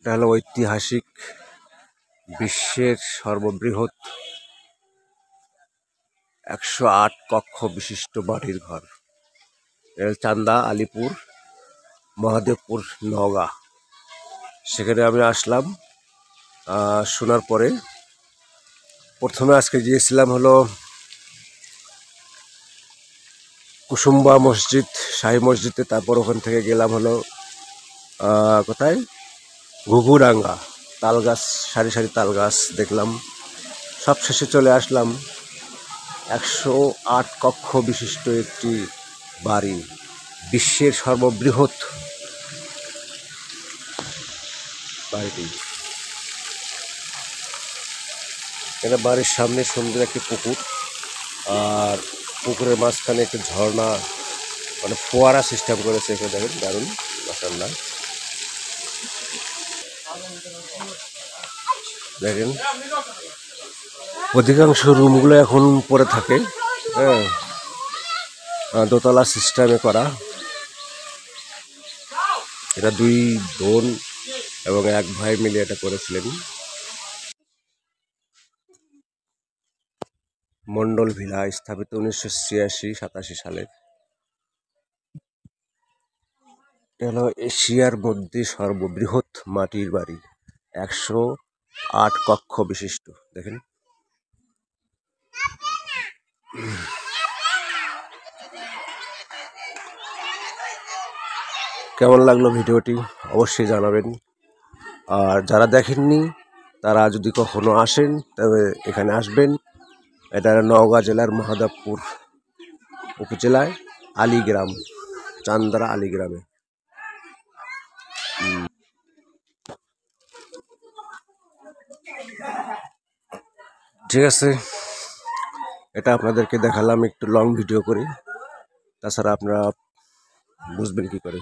এটা হলো ঐতিহাসিক বিশ্বের সর্ববৃহৎ 108 কক্ষ বিশিষ্ট বাড়ির ঘর। চান্দা, আলিপুর, মহাদেবপুর, নওগাঁ। সেখানে আমি আসলাম। শোনার পরে প্রথমে আজকে গিয়েছিলাম হলো কুসুম্বা মসজিদ, শাহী মসজিদে। তারপর ওখান থেকে গেলাম হলো কোথায়, ঘুঘুডাঙ্গা। তাল গাছ, সারি সারি তাল গাছ দেখলাম। সব শেষে চলে আসলাম 108 কক্ষ বিশিষ্ট একটি বাড়ি, বিশ্বের সর্ববৃহৎ বাড়িটি। এটা বাড়ির সামনে সুন্দর একটি পুকুর, আর পুকুরের মাঝখানে একটি ঝর্ণা, মানে ফোয়ারা সিস্টেম করেছে এখানে। দেখেন, দারুণ, মাশাআল্লাহ। দেখেন, অধিকাংশ রুমগুলো এখন পরে থাকে, হ্যাঁ, দোতলা সিস্টেমে করা। এটা 2 বোন এবং 1 ভাই মিলে এটা করেছিলেন। মন্ডল ভিলা, স্থাপিত 1986-87 সালে। এটা হলো এশিয়ার মধ্যে সর্ববৃহৎ মাটির বাড়ি, 108 কক্ষ বিশিষ্ট। দেখেন, কেমন লাগলো ভিডিওটি অবশ্যই জানাবেন। আর যারা দেখেননি তারা যদি কখনো আসেন তবে এখানে আসবেন। এটা নওগাঁ জেলার মহাদেবপুর উপজেলায় আলীগ্রাম, চান্দারা আলীগ্রামে। ঠিক আছে, এটা আপনাদেরকে দেখালাম একটু লং ভিডিও করে, তাছাড়া আপনারা বুঝবেন কি করে।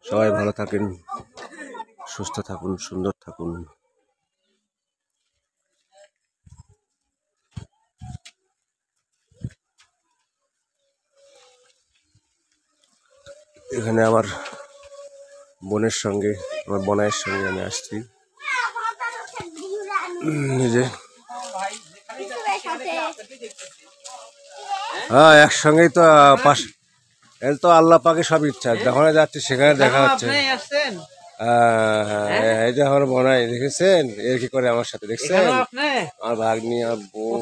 সবাই ভালো থাকেন, সুস্থ থাকুন, সুন্দর থাকুন। এখানে আমার বোনের সঙ্গে, আমার বোনের সঙ্গে আমি আসছি নিজে। হ্যাঁ, একসঙ্গেই তো পাশ। এর তো আল্লাহ পাকে সব ইচ্ছা, যখন যাচ্ছে সেখানে দেখা হচ্ছে। এই যে আমার বোনাই দেখেছেন, এর কি করে আমার সাথে, দেখছেন আমার ভাগ্নি আর বোন।